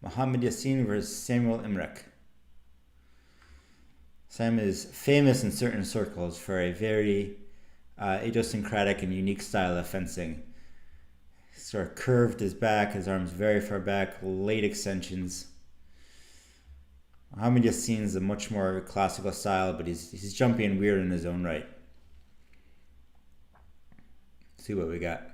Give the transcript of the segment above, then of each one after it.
Muhammad Yasseen versus Samuel Imrek. Sam is famous in certain circles for a very idiosyncratic and unique style of fencing. He sort of curved his back, his arms very far back, late extensions. Muhammad Yasseen is a much more classical style, but he's jumpy and weird in his own right. Let's see what we got.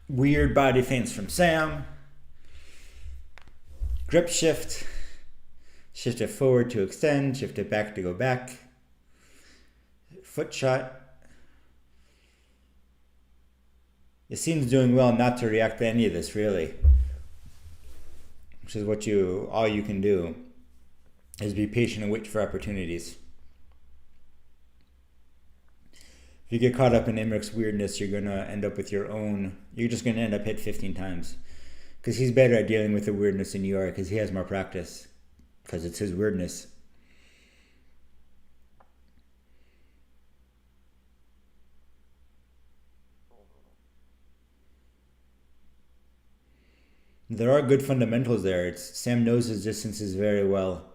Weird body feints from Sam. Grip shift. Shift it forward to extend. Shift it back to go back. Foot shot. Yasseen's doing well not to react to any of this, really. Which is all you can do, is be patient and wait for opportunities. If you get caught up in Imrek's weirdness, you're just going to end up hit 15 times. Because he's better at dealing with the weirdness than you are, because he has more practice. Because it's his weirdness. There are good fundamentals there. Sam knows his distances very well.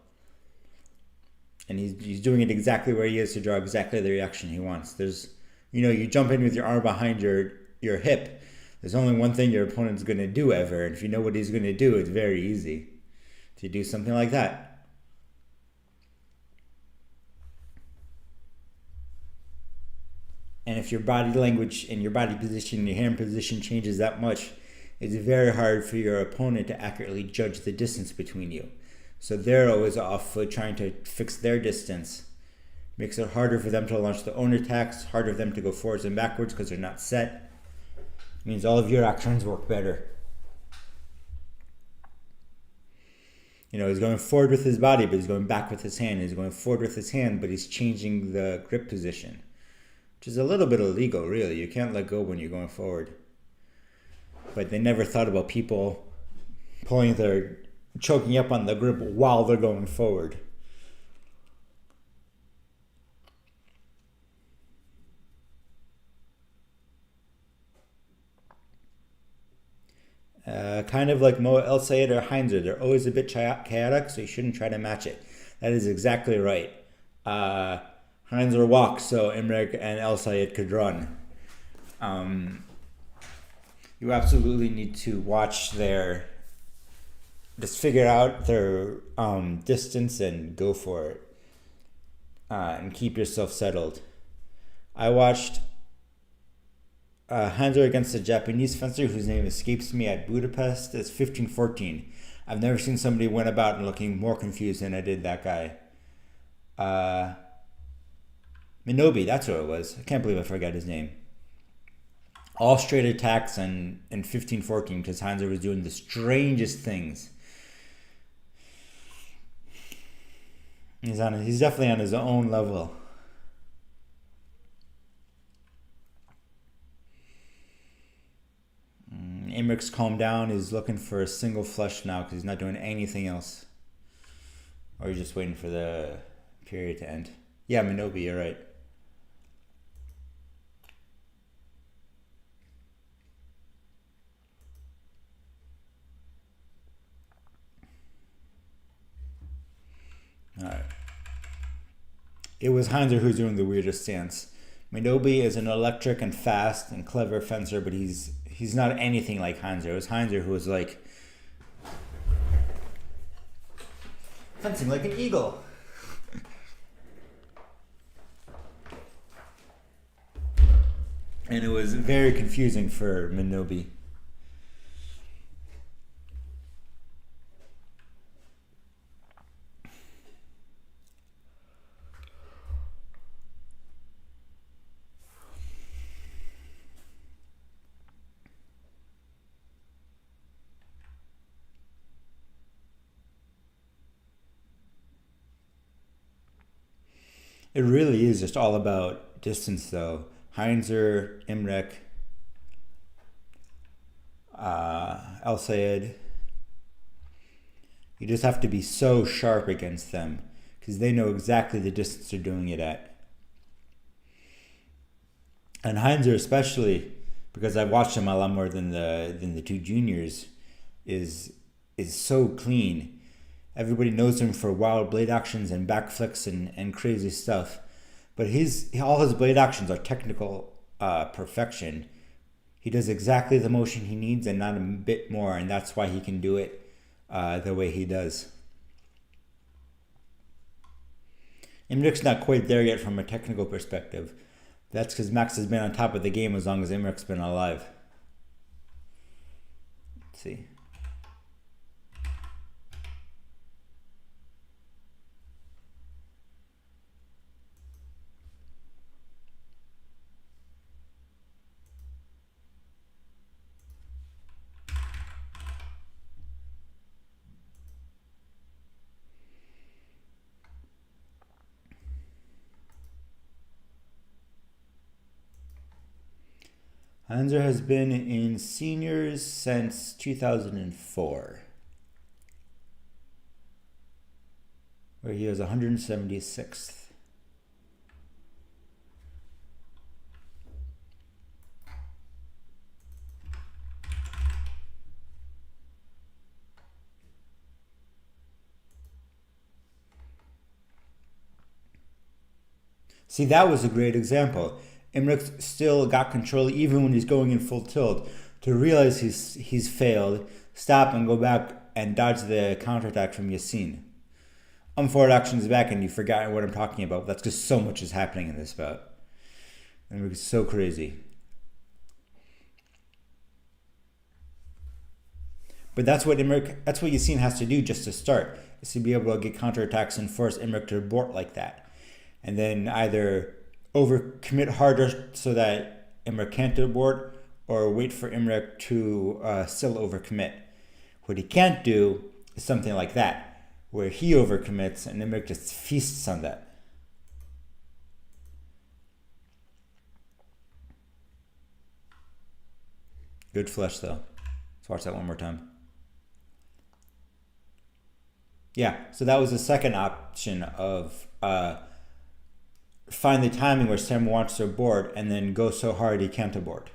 And he's doing it exactly where he is to draw exactly the reaction he wants. You jump in with your arm behind your hip. There's only one thing your opponent's going to do ever. And if you know what he's going to do, it's very easy to do something like that. And if your body language and your body position, your hand position changes that much, it's very hard for your opponent to accurately judge the distance between you. So they're always off foot trying to fix their distance. Makes it harder for them to launch their own attacks, harder for them to go forwards and backwards because they're not set. It means all of your actions work better. He's going forward with his body, but he's going back with his hand. He's going forward with his hand, but he's changing the grip position, which is a little bit illegal, really. You can't let go when you're going forward. But they never thought about people choking up on the grip while they're going forward. Kind of like Mo El Sayed or Heinzer, they're always a bit chaotic, so you shouldn't try to match it. That is exactly right. Heinzer walked so Imrek and El Sayed could run. You absolutely need to watch just figure out their distance and go for it. And keep yourself settled. I watched Heinzer against a Japanese fencer whose name escapes me at Budapest. It's 15-14. I've never seen somebody went about and looking more confused than I did that guy. Minobi, that's who it was. I can't believe I forgot his name. All straight attacks in 15-14 because Heinzer was doing the strangest things. He's definitely on his own level. Imrek's calmed down. He's looking for a single flush now because he's not doing anything else. Or he's just waiting for the period to end. Yeah, Minobi, you're right. Alright. It was Heinzer who's doing the weirdest stance. Minobi is an electric and fast and clever fencer, but he's not anything like Heinzer. It was Heinzer who was like fencing like an eagle. And it was very confusing for Minobi. It really is just all about distance, though. Heinzer, Imrek, El Sayed. You just have to be so sharp against them because they know exactly the distance they're doing it at. And Heinzer especially, because I've watched him a lot more than the two juniors, is so clean. Everybody knows him for wild blade actions and back flicks and crazy stuff. But all his blade actions are technical perfection. He does exactly the motion he needs and not a bit more, and that's why he can do it the way he does. Imrek's not quite there yet from a technical perspective. That's because Max has been on top of the game as long as Imrek's been alive. Let's see. Heinzer has been in seniors since 2004, where he was 176th. See, that was a great example. Imrek still got control even when he's going in full tilt to realize he's failed, stop and go back and dodge the counterattack from Yasseen. Forward actions back and you've forgotten what I'm talking about. That's because so much is happening in this bout. Imrek is so crazy. But that's what Yasseen has to do just to start, is to be able to get counterattacks and force Imrek to abort like that. And then either overcommit harder so that Imrek can't abort, or wait for Imrek to still overcommit. What he can't do is something like that, where he overcommits and Imrek just feasts on that. Good flush though. Let's watch that one more time. Yeah, so that was the second option of find the timing where Sam wants to abort and then go so hard he can't abort.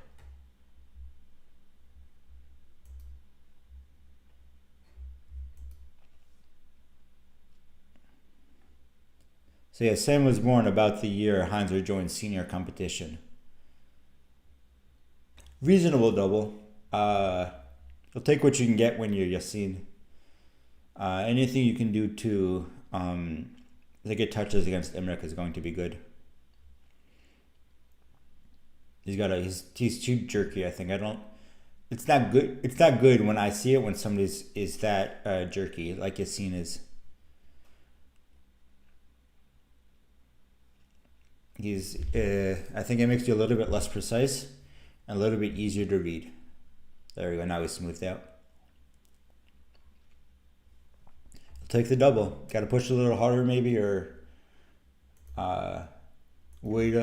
So yeah, Sam was born about the year Heinzer joined senior competition. Reasonable double. You'll take what you can get when you're Yasseen. Anything you can do to get touches against Imrek is going to be good. He's too jerky, I think. It's not good. It's not good when I see it when somebody is that jerky, like Yasseen is. I think it makes you a little bit less precise and a little bit easier to read. There we go. Now he's smoothed out. Take the double. Got to push a little harder maybe, or wait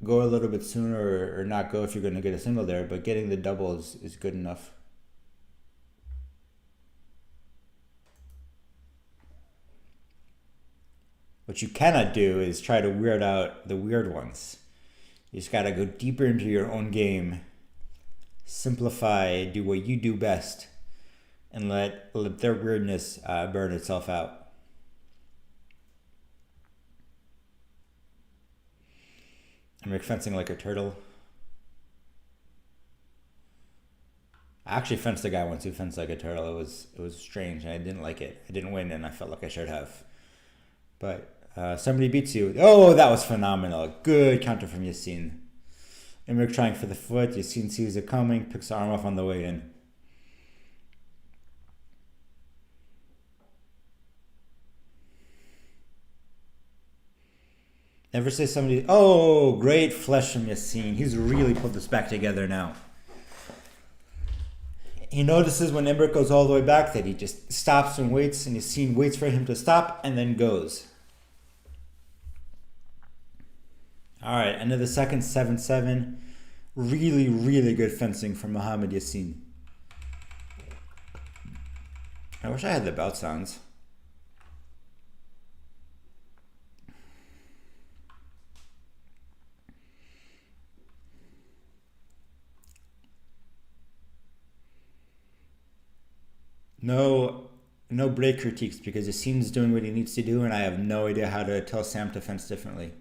go a little bit sooner, or not go if you're going to get a single there, but getting the double is good enough. What you cannot do is try to weird out the weird ones. You just got to go deeper into your own game, simplify, do what you do best, and let their weirdness burn itself out. Imrek fencing like a turtle. I actually fenced a guy once who fenced like a turtle. It was strange, and I didn't like it. I didn't win, and I felt like I should have. But somebody beats you. Oh, that was phenomenal. Good counter from Yasseen. Imrek trying for the foot. Yasseen sees it coming, picks the arm off on the way in. Never say somebody, oh, great flesh from Yasseen. He's really put this back together now. He notices when Imrek goes all the way back that he just stops and waits, and Yasseen waits for him to stop and then goes. All right, end of the second, 7-7. Really, really good fencing from Mohamed Yasseen. I wish I had the bout sounds. no break critiques because Yasseen's doing what he needs to do, and I have no idea how to tell Sam to fence differently.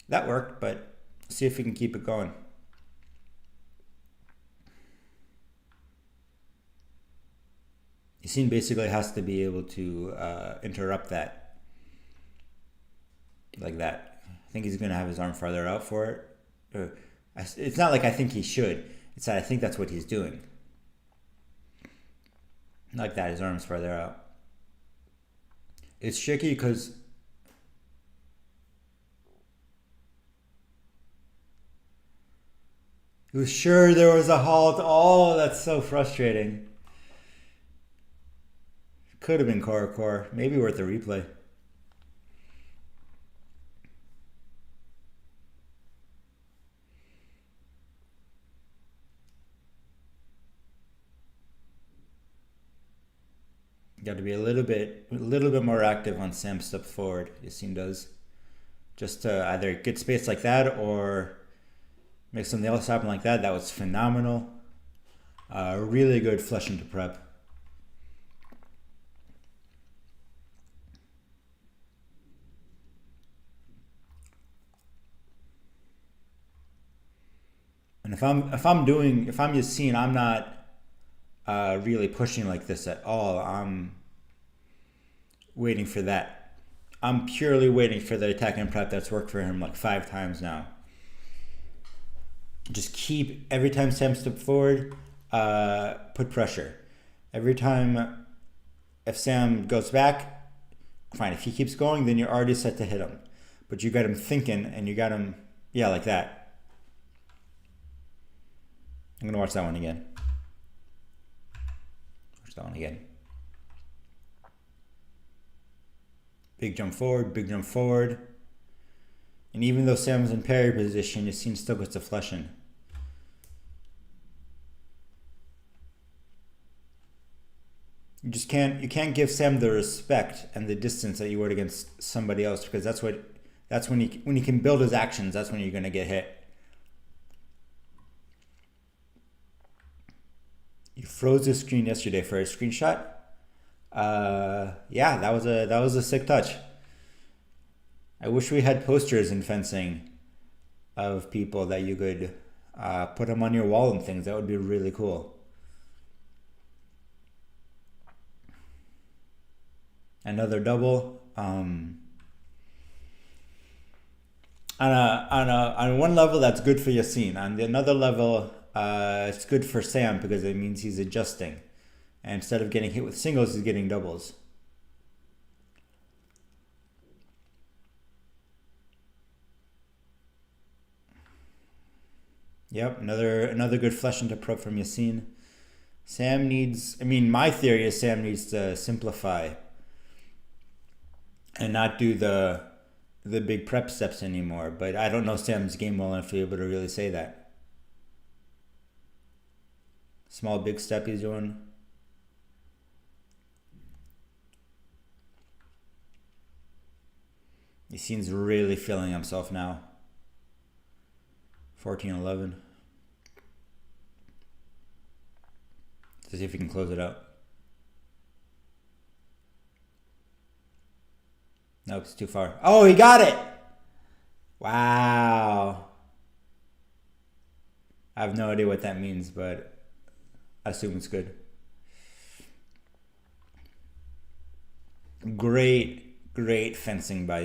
That worked, but see if we can keep it going. Yasseen basically has to be able to interrupt that like that. I think he's going to have his arm farther out for it. It's not like I think he should. It's that I think that's what he's doing. Like that, his arm's farther out. It's tricky because he was sure there was a halt. Oh, that's so frustrating. Could have been core. Maybe worth a replay. Got to be a little bit more active on Sam's step forward. Yasseen does, just to either get space like that or make something else happen like that. That was phenomenal. Really good flush into prep. And if I'm Yasseen, I'm not really pushing like this at all. I'm waiting for that. I'm purely waiting for the attack and prep that's worked for him like 5 times now. Just keep, every time Sam step forward, put pressure. Every time, if Sam goes back, fine. If he keeps going, then you're already set to hit him. But you got him thinking, and you got him, yeah, like that. I'm going to watch that one again. Watch that one again. Big jump forward. And even though Sam's in parry position, Yasseen still gets a flush in. You can't give Sam the respect and the distance that you would against somebody else, because that's when he can build his actions, that's when you're gonna get hit. You froze the screen yesterday for a screenshot. Yeah, that was a sick touch. I wish we had posters in fencing of people that you could put them on your wall and things. That would be really cool. Another double. On one level, that's good for Yasseen. On another level, it's good for Sam because it means he's adjusting. And instead of getting hit with singles, he's getting doubles. Yep, another good flush into prep from Yasseen. Sam needs, my theory is Sam needs to simplify and not do the big prep steps anymore. But I don't know Sam's game well enough to be able to really say that. Small big step he's doing. Yasseen's really feeling himself now. 14-11. To see if he can close it out. Nope, it's too far. Oh, he got it! Wow. I have no idea what that means, but I assume it's good. Great fencing by